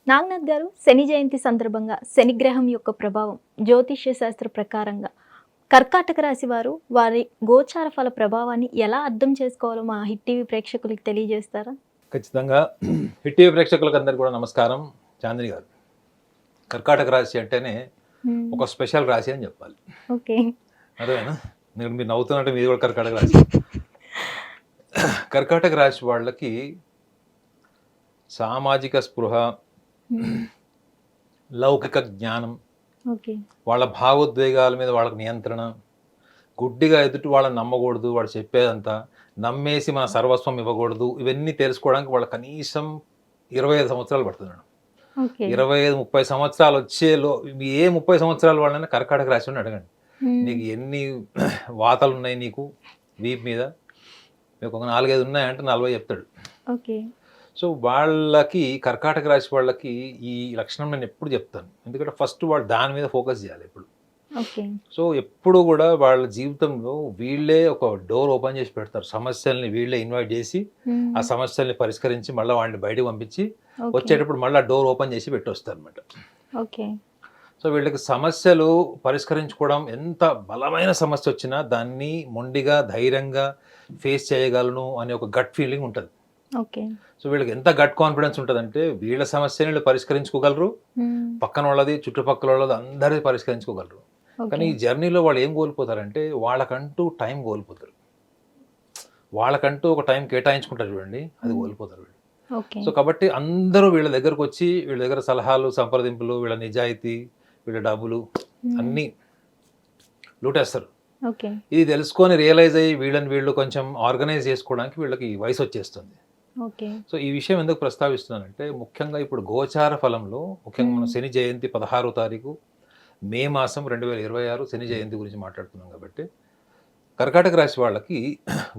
నాగనాథ్ గారు, శని జయంతి సందర్భంగా శనిగ్రహం యొక్క ప్రభావం జ్యోతిష్య శాస్త్ర ప్రకారంగా కర్కాటక రాశి వారు వారి గోచార ఫల ప్రభావాన్ని ఎలా అర్థం చేసుకోవాలో మా హిట్ టీవీ ప్రేక్షకులకి తెలియజేస్తారా? ఖచ్చితంగా. హిట్ టీవీ ప్రేక్షకులకు అందరికీ కూడా నమస్కారం. చాందిని గారు, కర్కాటక రాశి అంటేనే ఒక స్పెషల్ రాశి అని చెప్పాలి. ఓకే. అదేనా? మీరు నవ్వుతున్నట్టు మీది కూడా కర్కాటక రాశి. కర్కాటక రాశి వాళ్ళకి సామాజిక స్పృహ, లౌకిక జ్ఞానం, వాళ్ళ భావోద్వేగాల మీద వాళ్ళకి నియంత్రణ, గుడ్డిగా ఎదుటి వాళ్ళని నమ్మకూడదు, వాడు చెప్పేదంతా నమ్మేసి మన సర్వస్వం ఇవ్వకూడదు, ఇవన్నీ తెలుసుకోవడానికి వాళ్ళ కనీసం 25 సంవత్సరాలు పడుతుంది మేడం. 25-30 సంవత్సరాలు వచ్చేలో ఏ 30 సంవత్సరాల వాళ్ళైనా కర్కాటక రాశి అని అడగండి, నీకు ఎన్ని వాతలు ఉన్నాయి నీకు వీపు మీద, మీకు ఒక 4-5 ఉన్నాయంటే 40 చెప్తాడు. సో వాళ్ళకి కర్కాటక రాశి వాళ్ళకి ఈ లక్షణం నేను ఎప్పుడు చెప్తాను, ఎందుకంటే ఫస్ట్ వాళ్ళు దాని మీద ఫోకస్ చేయాలి ఎప్పుడు. సో ఎప్పుడు కూడా వాళ్ళ జీవితంలో వీళ్ళే ఒక డోర్ ఓపెన్ చేసి పెడతారు, సమస్యల్ని వీళ్ళే ఇన్వైట్ చేసి ఆ సమస్యల్ని పరిష్కరించి మళ్ళీ వాళ్ళని బయటకు పంపించి వచ్చేటప్పుడు మళ్ళీ డోర్ ఓపెన్ చేసి పెట్టొస్తారు అనమాట. సో వీళ్ళకి సమస్యలు పరిష్కరించుకోవడం, ఎంత బలమైన సమస్య వచ్చినా దాన్ని మొండిగా ధైర్యంగా ఫేస్ చేయగలను అనే ఒక గట్ ఫీలింగ్ ఉంటుంది. సో వీళ్ళకి ఎంత గట్ కాన్ఫిడెన్స్ ఉంటుందంటే వీళ్ళ సమస్యని వీళ్ళు పరిష్కరించుకోగలరు, పక్కన వాళ్ళది చుట్టుపక్కల వాళ్ళది అందరిది పరిష్కరించుకోగలరు. కానీ ఈ జర్నీలో వాళ్ళు ఏం కోల్పోతారంటే వాళ్ళకంటూ టైం కోల్పోతారు, వాళ్ళకంటూ ఒక టైం కేటాయించుకుంటారు చూడండి, అది కోల్పోతారు వీళ్ళు. సో కాబట్టి అందరూ వీళ్ళ దగ్గరకు వచ్చి వీళ్ళ దగ్గర సలహాలు, సంప్రదింపులు, వీళ్ళ నిజాయితీ, వీళ్ళ డబ్బులు అన్నీ లూటేస్తారు. ఇది తెలుసుకొని రియలైజ్ అయ్యి వీళ్ళని వీళ్ళు కొంచెం ఆర్గనైజ్ చేసుకోవడానికి వీళ్ళకి వయసు వచ్చేస్తుంది. సో ఈ విషయం ఎందుకు ప్రస్తావిస్తున్నానంటే, ముఖ్యంగా ఇప్పుడు గోచార ఫలంలో ముఖ్యంగా మనం శని జయంతి 16వ తారీఖు మే మాసం 2026 శని జయంతి గురించి మాట్లాడుతున్నాం కాబట్టి, కర్కాటక రాశి వాళ్ళకి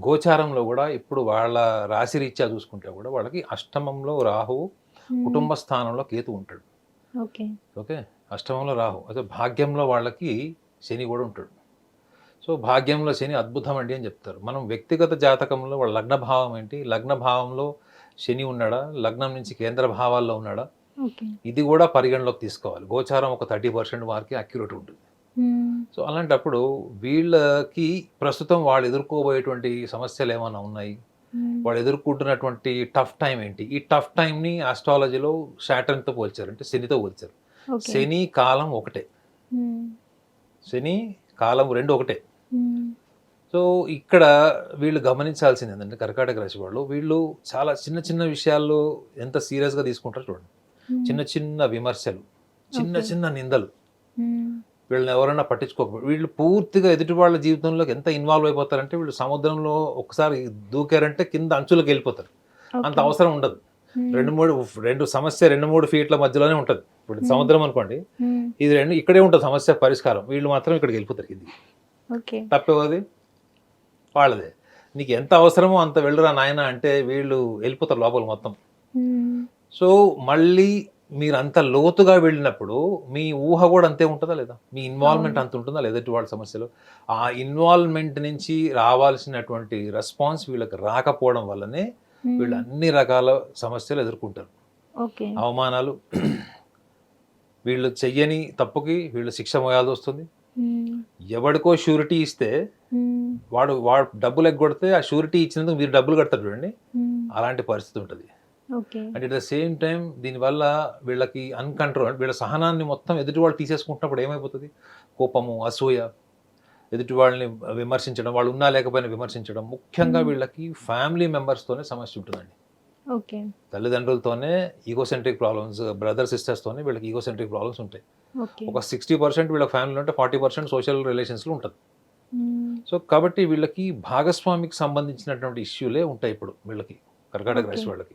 గోచారంలో కూడా ఇప్పుడు వాళ్ళ రాశి రీత్యా చూసుకుంటే కూడా వాళ్ళకి అష్టమంలో రాహువు, కుటుంబ స్థానంలో కేతు ఉంటాడు. ఓకే, అష్టమంలో రాహు, అదే భాగ్యంలో వాళ్ళకి శని కూడా ఉంటాడు. సో భాగ్యంలో శని అద్భుతం అండి అని చెప్తారు. మనం వ్యక్తిగత జాతకంలో వాళ్ళ లగ్న భావం ఏంటి, లగ్న భావంలో శని ఉన్నాడా, లగ్నం నుంచి కేంద్ర భావాల్లో ఉన్నాడా, ఇది కూడా పరిగణలోకి తీసుకోవాలి. గోచారం ఒక 30% వారికి అక్యురేట్ ఉంటుంది. సో అలాంటప్పుడు వీళ్ళకి ప్రస్తుతం వాళ్ళు ఎదుర్కోబోయేటువంటి సమస్యలు ఏమైనా ఉన్నాయి, వాళ్ళు ఎదుర్కొంటున్నటువంటి టఫ్ టైం ఏంటి, ఈ టఫ్ టైంని ఆస్ట్రాలజీలో శాటర్న్తో పోల్చారు, అంటే శనితో పోల్చారు. శని కాలం ఒకటే, శని కాలం రెండు ఒకటే. సో ఇక్కడ వీళ్ళు గమనించాల్సింది ఏంటంటే, కర్కాటక రాశి వాళ్ళు వీళ్ళు చాలా చిన్న చిన్న విషయాల్లో ఎంత సీరియస్గా తీసుకుంటారు చూడండి. చిన్న చిన్న విమర్శలు, చిన్న చిన్న నిందలు, వీళ్ళని ఎవరైనా పట్టించుకోకపోతే వీళ్ళు పూర్తిగా ఎదుటి వాళ్ళ జీవితంలోకి ఎంత ఇన్వాల్వ్ అయిపోతారంటే, వీళ్ళు సముద్రంలో ఒకసారి దూకారంటే కింద అంచులకు వెళ్ళిపోతారు, అంత అవసరం ఉండదు. 2-3 సమస్య 2-3 ఫీట్ల మధ్యలోనే ఉంటుంది. ఇప్పుడు సముద్రం అనుకోండి, ఇది ఇక్కడే ఉంటుంది సమస్య పరిష్కారం, వీళ్ళు మాత్రం ఇక్కడికి వెళ్ళిపోతారు కింది. తప్పేది వాళ్ళదే, నీకు ఎంత అవసరమో అంత వెళ్ళరా నాయన అంటే వీళ్ళు వెళ్ళిపోతారు లోపల మొత్తం. సో మళ్ళీ మీరు అంత లోతుగా వెళ్ళినప్పుడు మీ ఊహ కూడా అంతే ఉంటుందా లేదా, మీ ఇన్వాల్వ్మెంట్ అంత ఉంటుందా లేదా వాళ్ళ సమస్యలు. ఆ ఇన్వాల్వ్మెంట్ నుంచి రావాల్సినటువంటి రెస్పాన్స్ వీళ్ళకి రాకపోవడం వల్లనే వీళ్ళు అన్ని రకాల సమస్యలు ఎదుర్కొంటారు. అవమానాలు, వీళ్ళు చెయ్యని తప్పుకి వీళ్ళు శిక్ష మోయాల్సి వస్తుంది. ఎవడికో షూరిటీ ఇస్తే వాడు డబ్బులు ఎగ్గొడితే ఆ షూరిటీ ఇచ్చినందుకు మీరు డబ్బులు కడతారు చూడండి, అలాంటి పరిస్థితి ఉంటుంది. And at the same time దీనివల్ల వీళ్ళకి అన్కంట్రోల్, వీళ్ళ సహనాన్ని మొత్తం ఎదుటి వాళ్ళు తీసేసుకుంటున్నప్పుడు ఏమైపోతుంది, కోపము, అసూయ, ఎదుటి వాళ్ళని విమర్శించడం, వాళ్ళు ఉన్నా లేకపోయినా విమర్శించడం. ముఖ్యంగా వీళ్ళకి ఫ్యామిలీ మెంబర్స్తోనే సమస్య ఉంటుందండి. తల్లిదండ్రులతోనే ఈగోసెంట్రిక్ ప్రాబ్లమ్స్, బ్రదర్ సిస్టర్స్తోనే వీళ్ళకి ఈగోసెంట్రిక్ ప్రాబ్లమ్స్ ఉంటాయి. ఒక 60% వీళ్ళ ఫ్యామిలీలో ఉంటే 40% సోషల్ రిలేషన్స్లో ఉంటుంది. సో కాబట్టి వీళ్ళకి భాగస్వామికి సంబంధించినటువంటి ఇష్యూలే ఉంటాయి ఇప్పుడు వీళ్ళకి, కర్కాటక రాశి వాళ్ళకి.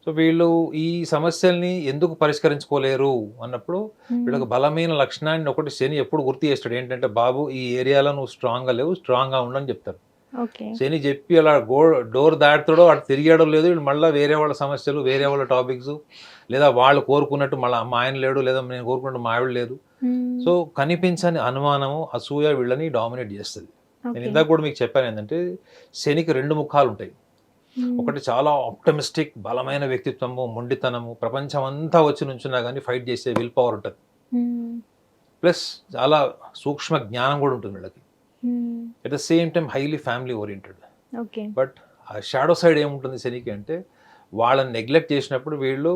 సో వీళ్ళు ఈ సమస్యల్ని ఎందుకు పరిష్కరించుకోలేరు అన్నప్పుడు వీళ్ళకి బలమైన లక్షణాన్ని ఒకటి శని ఎప్పుడు గుర్తు చేస్తాడు, ఏంటంటే బాబు ఈ ఏరియాలో నువ్వు స్ట్రాంగ్గా లేవు, స్ట్రాంగ్గా ఉండని చెప్తారు. శని చెప్పి అలా డోర్ దాటుతాడో అటు తిరిగాడో లేదు, వీళ్ళు మళ్ళీ వేరే వాళ్ళ సమస్యలు, వేరే వాళ్ళ టాపిక్స్, లేదా వాళ్ళు కోరుకున్నట్టు మళ్ళీ మా ఆయన లేడు, లేదా నేను కోరుకున్నట్టు మా ఆవిడ లేదు. సో కనిపించని అనుమానము, అసూయ వీళ్ళని డామినేట్ చేస్తుంది. నేను ఇందాక కూడా మీకు చెప్పాను ఏంటంటే, శనికి 2 ముఖాలు ఉంటాయి. ఒకటి చాలా ఆప్టమిస్టిక్, బలమైన వ్యక్తిత్వము, మొండితనము, ప్రపంచం అంతా వచ్చి నుంచున్నా కానీ ఫైట్ చేసే విల్ పవర్ ఉంటుంది. ప్లస్ చాలా సూక్ష్మ జ్ఞానం కూడా ఉంటుంది వీళ్ళకి. At the same time highly family oriented. Okay. But ఆ షాడో సైడ్ ఏముంటుంది శనికి అంటే, వాళ్ళని నెగ్లెక్ట్ చేసినప్పుడు వీళ్ళు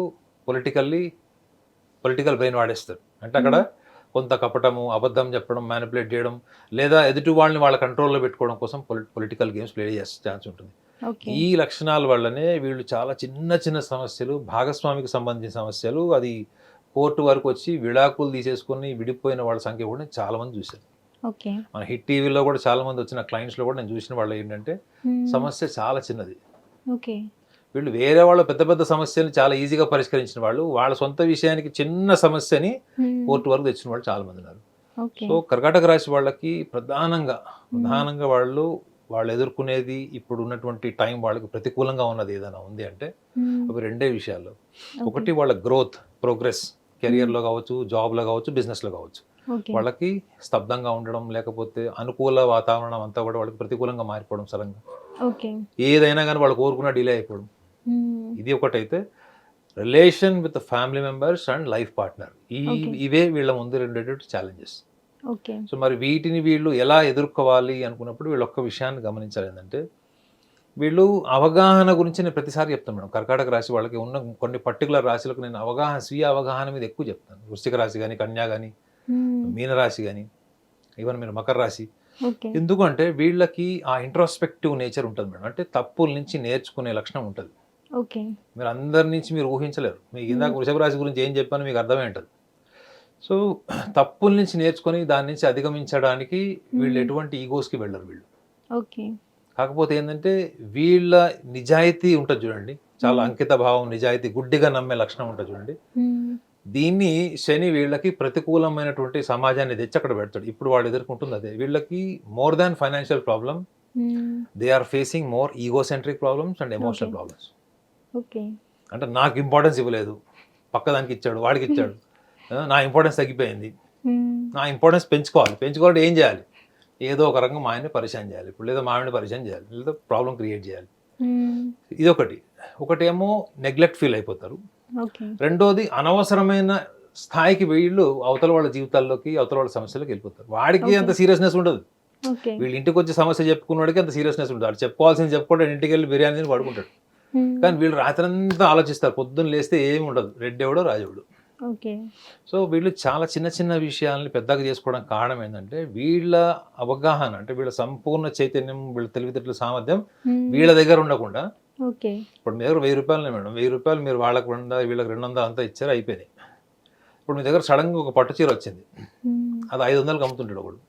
పొలిటికల్ బ్రెయిన్ వాడేస్తారు. అంటే అక్కడ కొంత కపటము, అబద్ధం చెప్పడం, మ్యానిపులేట్ చేయడం, లేదా ఎదుటి వాళ్ళని వాళ్ళ కంట్రోల్లో పెట్టుకోవడం కోసం పొలిటికల్ గేమ్స్ ప్లే చేసే ఛాన్స్ ఉంటుంది. ఓకే. ఈ లక్షణాల వల్లనే వీళ్ళు చాలా చిన్న చిన్న సమస్యలు, భాగస్వామికి సంబంధించిన సమస్యలు, అది కోర్టు వరకు వచ్చి విడాకులు తీసేసుకొని విడిపోయిన వాళ్ళ సంఖ్య కూడా నేను చాలా మంది చూశాను. ఓకే. మన హిట్ టీవీలో కూడా చాలా మంది వచ్చిన క్లయింట్స్లో కూడా నేను చూసిన వాళ్ళు ఏంటంటే, సమస్య చాలా చిన్నది. ఓకే. వీళ్ళు వేరే వాళ్ళ పెద్ద పెద్ద సమస్యని చాలా ఈజీగా పరిష్కరించిన వాళ్ళు, వాళ్ళ సొంత విషయానికి చిన్న సమస్యని కోర్టు వరకు తెచ్చిన వాళ్ళు చాలా మంది ఉన్నారు. ఓకే. సో కర్కాటక రాశి వాళ్ళకి ప్రధానంగా వాళ్ళు ఎదుర్కొనేది, ఇప్పుడు ఉన్నటువంటి టైం వాళ్ళకి ప్రతికూలంగా ఉన్నది ఏదైనా ఉంది అంటే అవి రెండే విషయాలు. ఒకటి వాళ్ళ గ్రోత్, ప్రోగ్రెస్, కెరియర్లో కావచ్చు, జాబ్లో కావచ్చు, బిజినెస్లో కావచ్చు. వాళ్ళకి స్తబ్దంగా ఉండడం, లేకపోతే అనుకూల వాతావరణం అంతా కూడా వాళ్ళకి ప్రతికూలంగా మారిపోవడం సడన్గా. ఓకే. ఏదైనా కానీ వాళ్ళు కోరుకున్న డిలే అయిపోవడం, ఇది ఒకటైతే. Relation with family members and life partner, ఇవే వీళ్ళ ముందు రెండేటువంటి ఛాలెంజెస్. ఓకే. సో మరి వీటిని వీళ్ళు ఎలా ఎదుర్కోవాలి అనుకున్నప్పుడు వీళ్ళు ఒక్క విషయాన్ని గమనించాలి. ఏంటంటే, వీళ్ళు అవగాహన గురించి నేను ప్రతిసారి చెప్తాను మేడం. కర్కాటక రాశి వాళ్ళకి ఉన్న కొన్ని పర్టికులర్ రాశులకు నేను స్వీయ అవగాహన మీద ఎక్కువ చెప్తాను. వృశ్చిక రాశి కానీ, కన్యా కానీ, మీనరాశి కానీ, ఈవెన్ మీరు మకర రాశి. ఎందుకంటే వీళ్ళకి ఆ ఇంట్రోస్పెక్టివ్ నేచర్ ఉంటుంది మేడం. అంటే తప్పుల నుంచి నేర్చుకునే లక్షణం ఉంటుంది. ఓకే. మీరు అందరి నుంచి మీరు ఊహించలేరు. మీకు ఇందాక వృషభ రాశి గురించి ఏం చెప్పానో మీకు అర్థమై ఉంటుంది. సో తప్పుల నుంచి నేర్చుకొని దాని నుంచి అధిగమించడానికి వీళ్ళు ఎటువంటి ఈగోస్కి వెళ్ళరు వీళ్ళు. ఓకే. కాకపోతే ఏంటంటే వీళ్ళ నిజాయితీ ఉంటుంది చూడండి, చాలా అంకిత భావం, నిజాయితీ, గుడ్డిగా నమ్మే లక్షణం ఉంటుంది చూడండి. దీన్ని శని వీళ్ళకి ప్రతికూలమైనటువంటి సమాజాన్ని తెచ్చి అక్కడ పెడతాడు. ఇప్పుడు వాళ్ళు ఎదుర్కొంటుంది అదే. వీళ్ళకి more than financial problem, they are facing more egocentric problems and emotional problems. అంటే నాకు ఇంపార్టెన్స్ ఇవ్వలేదు, పక్కదానికి ఇచ్చాడు, వాడికి ఇచ్చాడు, నా ఇంపార్టెన్స్ తగ్గిపోయింది, నా ఇంపార్టెన్స్ పెంచుకోవాలంటే ఏం చేయాలి? ఏదో ఒక రకంగా మా ఆయన్ని పరిచయం చేయాలి, ఇప్పుడు లేదా మావిని పరిచయం చేయాలి, లేదా ప్రాబ్లం క్రియేట్ చేయాలి. ఒకటేమో నెగ్లెక్ట్ ఫీల్ అయిపోతారు. రెండోది అనవసరమైన స్థాయికి వీళ్ళు అవతల వాళ్ళ జీవితాల్లోకి, అవతల వాళ్ళ సమస్యలోకి వెళ్ళిపోతారు. వాడికి అంత సీరియస్నెస్ ఉండదు. వీళ్ళు ఇంటికి వచ్చి సమస్య చెప్పుకున్నవాడికి అంత సీరియస్నెస్ ఉండదు. వాడు చెప్పుకోవాల్సింది చెప్పుకుంటాడు, ఇంటికి వెళ్ళి బిర్యానీ తిని పడుకుంటాడు. కానీ వీళ్ళు రాత్రి అంతా ఆలోచిస్తారు, పొద్దున్న లేస్తే ఏమి ఉండదు, రెడ్డెవడో రాజెవడు. సో వీళ్ళు చాలా చిన్న చిన్న విషయాలని పెద్దగా చేసుకోవడానికి కారణం ఏంటంటే, వీళ్ళ అవగాహన, అంటే వీళ్ళ సంపూర్ణ చైతన్యం, వీళ్ళ తెలివితేటల సామర్థ్యం వీళ్ళ దగ్గర ఉండకుండా, ఇప్పుడు మీ దగ్గర 1000 రూపాయలు మేడం, 1000 రూపాయలు మీరు వాళ్ళకి 200, వీళ్ళకి 200 అంతా ఇచ్చారు, అయిపోయినాయి. ఇప్పుడు మీ దగ్గర సడన్గా ఒక పట్టు చీర వచ్చింది, అది 500కి అమ్ముతుంటాడు ఒకడు,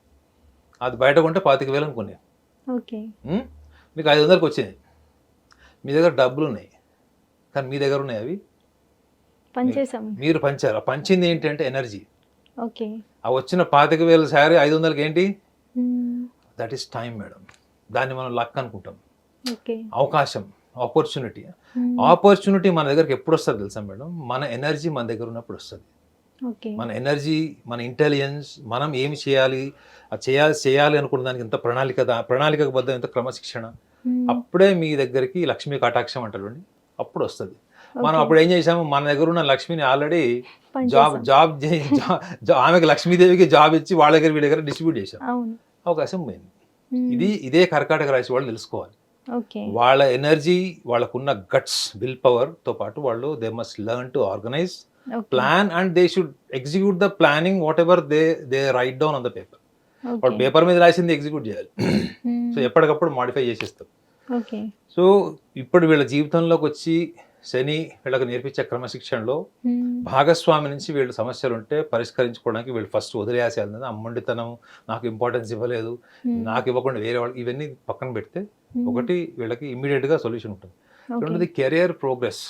అది బయట కొంటే 25,000 అనుకునే, మీకు 500కి వచ్చింది. మీ దగ్గర డబ్బులు ఉన్నాయి, కానీ మీ దగ్గర ఉన్నాయి అవి మీరు పంచారు. ఆ పంచింది ఏంటంటే ఎనర్జీ. ఆ వచ్చిన 25,000 శారీ 500కి ఏంటి? That is time madam. దాన్ని మనం లక్ అనుకుంటాం, అవకాశం, ఆపర్చునిటీ మన దగ్గరికి ఎప్పుడు వస్తుంది తెలుసా మేడం? మన ఎనర్జీ మన దగ్గర ఉన్నప్పుడు వస్తుంది. మన ఎనర్జీ, మన ఇంటెలిజెన్స్, మనం ఏమి చేయాలి, చేయాలి అనుకున్న దానికి ఎంత ప్రణాళికబద్ధం, ఎంత క్రమశిక్షణ, అప్పుడే మీ దగ్గరికి లక్ష్మీ కటాక్షం అంటారు, అప్పుడు వస్తుంది. మనం అప్పుడు ఏం చేసాము, మన దగ్గర ఉన్న లక్ష్మిని ఆల్రెడీ ఆమెకి, లక్ష్మీదేవికి జాబ్ ఇచ్చి వాళ్ళ దగ్గర వీళ్ళ దగ్గర డిస్ట్రిబ్యూట్ చేసాం, అవకాశం పోయింది. ఇదే కర్కాటక రాశి వాళ్ళు తెలుసుకోవాలి. వాళ్ళ ఎనర్జీ, వాళ్ళకున్న గట్స్, విల్ పవర్ తో పాటు వాళ్ళు they must learn to organise, plan, and they should execute the planning what ever they right down on the paper. వాళ్ళు పేపర్ మీద రాసింది ఎగ్జిక్యూట్ చేయాలి. సో ఎప్పటికప్పుడు మాడిఫై చేసేస్తాం. సో ఇప్పుడు వీళ్ళ జీవితంలోకి వచ్చి శని వీళ్ళకి నేర్పించే క్రమశిక్షణలో భాగస్వామి నుంచి వీళ్ళు సమస్యలు ఉంటే పరిష్కరించుకోవడానికి వీళ్ళు ఫస్ట్ వదిలేయాల్సింది అమ్మండితనం, నాకు ఇంపార్టెన్స్ ఇవ్వలేదు, నాకు ఇవ్వకుండా వేరే వాళ్ళు, ఇవన్నీ పక్కన పెడితే ఒకటి వీళ్ళకి ఇమ్మీడియట్గా సొల్యూషన్ ఉంటుంది. రెండోది కెరియర్ ప్రోగ్రెస్.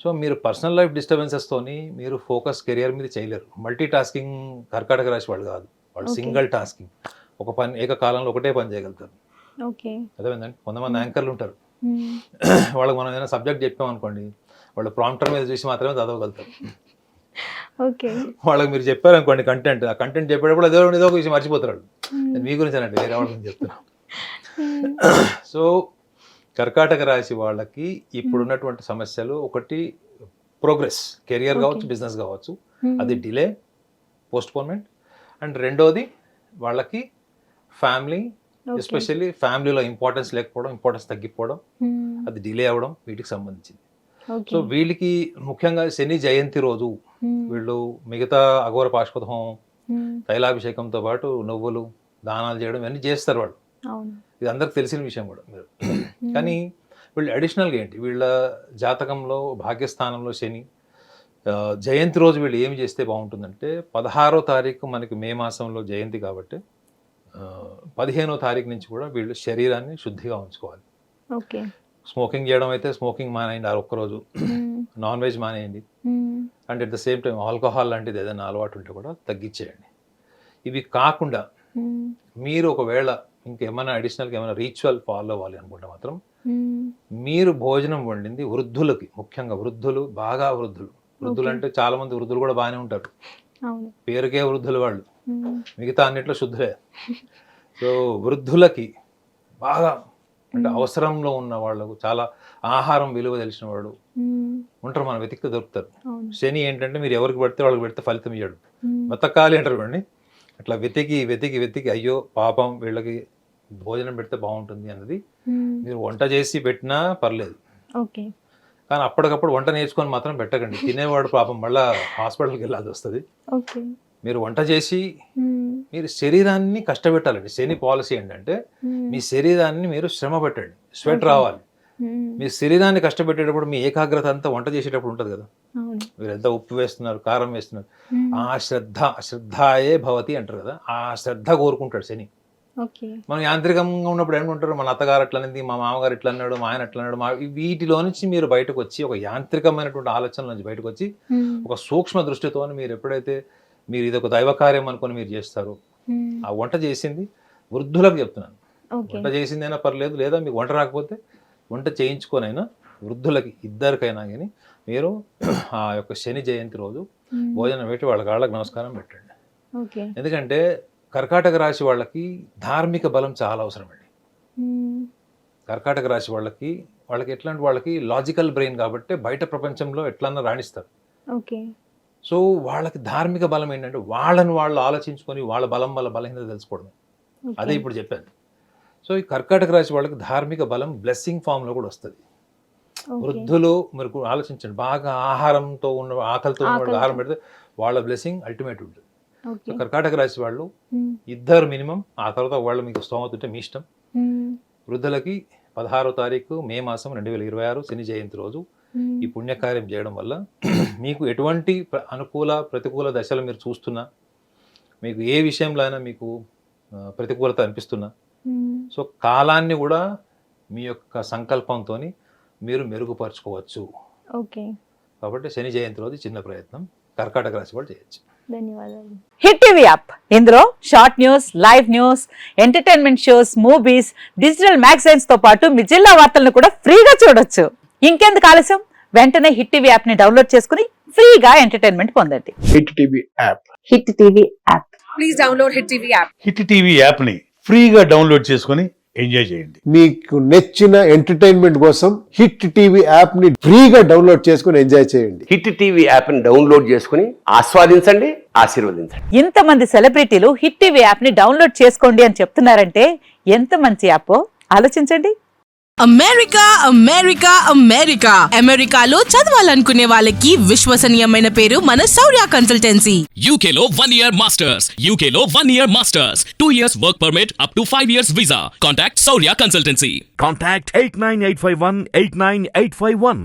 సో మీరు పర్సనల్ లైఫ్ డిస్టర్బెన్సెస్తోని మీరు ఫోకస్ కెరియర్ మీద చేయలేరు. మల్టీ టాస్కింగ్ కర్కాటక రాశి వాళ్ళు కాదు, వాళ్ళు సింగిల్ టాస్కింగ్, ఒక పని ఏకకాలంలో ఒకటే పని చేయగలుగుతారు. అదేంటంటే కొంతమంది యాంకర్లు ఉంటారు, వాళ్ళకి మనం ఏదైనా సబ్జెక్ట్ చెప్పామనుకోండి, వాళ్ళు ప్రాంప్టర్ మీద చూసి మాత్రమే చదవగలుగుతారు. వాళ్ళకి మీరు చెప్పారనుకోండి కంటెంట్, ఆ కంటెంట్ చెప్పేటప్పుడు ఏదో ఒక విషయం మర్చిపోతారు. మీ గురించి అన్నట్టు వేరే వాళ్ళ గురించి చెప్తున్నా. సో కర్కాటక రాశి వాళ్ళకి ఇప్పుడున్నటువంటి సమస్యలు ఒకటి ప్రోగ్రెస్, కెరియర్ కావచ్చు, బిజినెస్ కావచ్చు, అది డిలే, పోస్ట్పోన్మెంట్. అండ్ రెండోది వాళ్ళకి ఫ్యామిలీ, ఎస్పెషల్లీ ఫ్యామిలీలో ఇంపార్టెన్స్ లేకపోవడం, ఇంపార్టెన్స్ తగ్గిపోవడం, అది డిలే అవ్వడం, వీటికి సంబంధించింది. సో వీళ్ళకి ముఖ్యంగా శని జయంతి రోజు వీళ్ళు మిగతా అఘోర పాశుపత హోమం, తైలాభిషేకంతో పాటు నువ్వులు దానాలు చేయడం ఇవన్నీ చేస్తారు వాళ్ళు. ఇది అందరికి తెలిసిన విషయం కూడా మీరు. కానీ వీళ్ళు అడిషనల్గా ఏంటి, వీళ్ళ జాతకంలో భాగ్యస్థానంలో శని జయంతి రోజు వీళ్ళు ఏమి చేస్తే బాగుంటుందంటే 16వ తారీఖు మనకి మే మాసంలో జయంతి కాబట్టి 15వ తారీఖు నుంచి కూడా వీళ్ళు శరీరాన్ని శుద్ధిగా ఉంచుకోవాలి. స్మోకింగ్ చేయడం అయితే స్మోకింగ్ మానేయండి ఆ ఒక్కరోజు, నాన్ వెజ్ మానేయండి, and at the same time alcohol లాంటిది ఏదైనా అలవాటు ఉంటే కూడా తగ్గించేయండి. ఇవి కాకుండా మీరు ఒకవేళ ఇంకేమైనా అడిషనల్గా ఏమైనా రిచువల్ ఫాలో అవ్వాలి అనుకుంటే మాత్రం మీరు భోజనం వండింది వృద్ధులకి, ముఖ్యంగా వృద్ధులు, బాగా వృద్ధులు అంటే చాలా మంది వృద్ధులు కూడా బాగానే ఉంటారు, పేరుకే వృద్ధులు వాళ్ళు, మిగతా అన్నిట్లో శుద్ధులే. సో వృద్ధులకి బాగా అంటే అవసరంలో ఉన్న వాళ్ళకు, చాలా ఆహారం విలువ తెలిసిన వాళ్ళు ఉంటారు, మనం వెతికితే దొరుకుతారు. శని ఏంటంటే మీరు ఎవరికి పడితే వాళ్ళకి పెడితే ఫలితం ఇవ్వడు, బతకాలి అంటారు అండి. అట్లా వెతికి వెతికి వెతికి అయ్యో పాపం వీళ్ళకి భోజనం పెడితే బాగుంటుంది అన్నది మీరు వంట చేసి పెట్టినా పర్లేదు, కానీ అప్పటికప్పుడు వంట నేర్చుకొని మాత్రం పెట్టకండి. తినేవాడు పాపం మళ్ళీ హాస్పిటల్కి వెళ్ళాల్సి వస్తుంది. మీరు వంట చేసి మీరు శరీరాన్ని కష్టపెట్టాలండి. శని పాలసీ ఏంటంటే మీ శరీరాన్ని మీరు శ్రమ పెట్టండి, స్వెట్ రావాలి. మీ శరీరాన్ని కష్టపెట్టేటప్పుడు మీ ఏకాగ్రత అంతా వంట చేసేటప్పుడు ఉంటుంది కదా, మీరు ఎంత ఉప్పు వేస్తున్నారు, కారం వేస్తున్నారు, ఆ శ్రద్ధాయే భవతి అంటారు కదా, ఆ శ్రద్ధ కోరుకుంటాడు శని. మనం యాంత్రికంగా ఉన్నప్పుడు ఏమంటారు, మన అత్తగారు అట్లా అనేది, మా మామగారు ఇట్లా అన్నాడు, మా ఆయన అట్లా అన్నాడు, వీటిలో నుంచి మీరు బయటకు వచ్చి ఒక యాంత్రికమైనటువంటి ఆలోచనల నుంచి బయటకు వచ్చి ఒక సూక్ష్మ దృష్టితో మీరు ఎప్పుడైతే మీరు ఇది ఒక దైవ కార్యం అనుకుని మీరు చేస్తారు, ఆ వంట చేసింది వృద్ధులకు చెప్తున్నాను, వంట చేసిందైనా పర్లేదు, లేదా మీకు వంట రాకపోతే వంట చేయించుకొనైనా వృద్ధులకి ఇద్దరికైనా కానీ మీరు ఆ యొక్క శని జయంతి రోజు భోజనం పెట్టి వాళ్ళ కాళ్ళకి నమస్కారం పెట్టండి. ఎందుకంటే కర్కాటక రాశి వాళ్ళకి ధార్మిక బలం చాలా అవసరం అండి. కర్కాటక రాశి వాళ్ళకి ఎట్లాంటి వాళ్ళకి లాజికల్ బ్రెయిన్ కాబట్టి బయట ప్రపంచంలో ఎట్లన్నా రాణిస్తారు. సో వాళ్ళకి ధార్మిక బలం ఏంటంటే వాళ్ళని వాళ్ళు ఆలోచించుకొని వాళ్ళ బలం వల్ల బలహీనత తెలుసుకోవడమే. అదే ఇప్పుడు చెప్పాను. సో ఈ కర్కాటక రాశి వాళ్ళకి ధార్మిక బలం బ్లెస్సింగ్ ఫామ్లో కూడా వస్తుంది. వృద్ధులు మీరు ఆలోచించండి, బాగా ఆహారంతో ఉన్న ఆకలితో ఉన్న వాళ్ళు ఆహారం పెడితే వాళ్ళ బ్లెస్సింగ్ అల్టిమేట్ ఉంటుంది. సో కర్కాటక రాశి వాళ్ళు ఇద్దరు మినిమం, ఆ తర్వాత వాళ్ళు మీకు స్తోమత ఉంటే మీ ఇష్టం. వృద్ధులకి 16వ తారీఖు మే మాసం 2026 శని జయంతి రోజు ఈ పుణ్యకార్యం చేయడం వల్ల మీకు ఎటువంటి అనుకూల ప్రతికూల దశలు మీరు చూస్తున్నా, మీకు ఏ విషయంలో అయినా మీకు ప్రతికూలత అనిపిస్తున్నా, సో కాలాన్ని కూడా మీ యొక్క సంకల్పంతో మీరు మెరుగుపరచుకోవచ్చు. కాబట్టి శని జయంతి రోజు చిన్న ప్రయత్నం కర్కాటక రాశి వాళ్ళు చేయొచ్చు. ధన్యవాదాలు. హిట్ టీవీ యాప్, ఇందులో short news, live news, entertainment shows, movies, digital magazines తో పాటు మీ జిల్లా వార్తలను కూడా ఫ్రీగా చూడొచ్చు. ఇంకెందుకు ఆలస్యం, వెంటనే హిట్ టీవీ యాప్ ని డౌన్లోడ్ చేసుకుని ఫ్రీగా ఎంటర్టైన్మెంట్ పొందండి. Hit TV app, hit TV app, please download hit TV app. Hit TV app ని ఫ్రీగా డౌన్లోడ్ చేసుకుని ఎంజాయ్ చేయండి. మీకు నచ్చిన ఎంటర్టైన్మెంట్ కోసం హిట్ టీవీ యాప్ ని ఫ్రీగా డౌన్లోడ్ చేసుకుని ఎంజాయ్ చేయండి. హిట్ టీవీ యాప్ ని డౌన్లోడ్ చేసుకుని ఆస్వాదించండి, ఆశీర్వదించండి. ఇంతమంది సెలబ్రిటీలు హిట్ టీవీ యాప్ ని డౌన్లోడ్ చేసుకోండి అని చెప్తున్నారంటే ఎంత మంచి యాప్ ఆలోచించండి. అమెరికా అమెరికా అమెరికా అమెరికాలో చదవాలనుకునే వాళ్ళకి విశ్వసనీయమైన పేరు మన శౌర్య కన్సల్టెన్సీ. UK లో 1 year masters, UK లో 1 year masters, 2 years work permit up to 5 years visa. Contact Saurya Consultancy. Contact 89851 89851.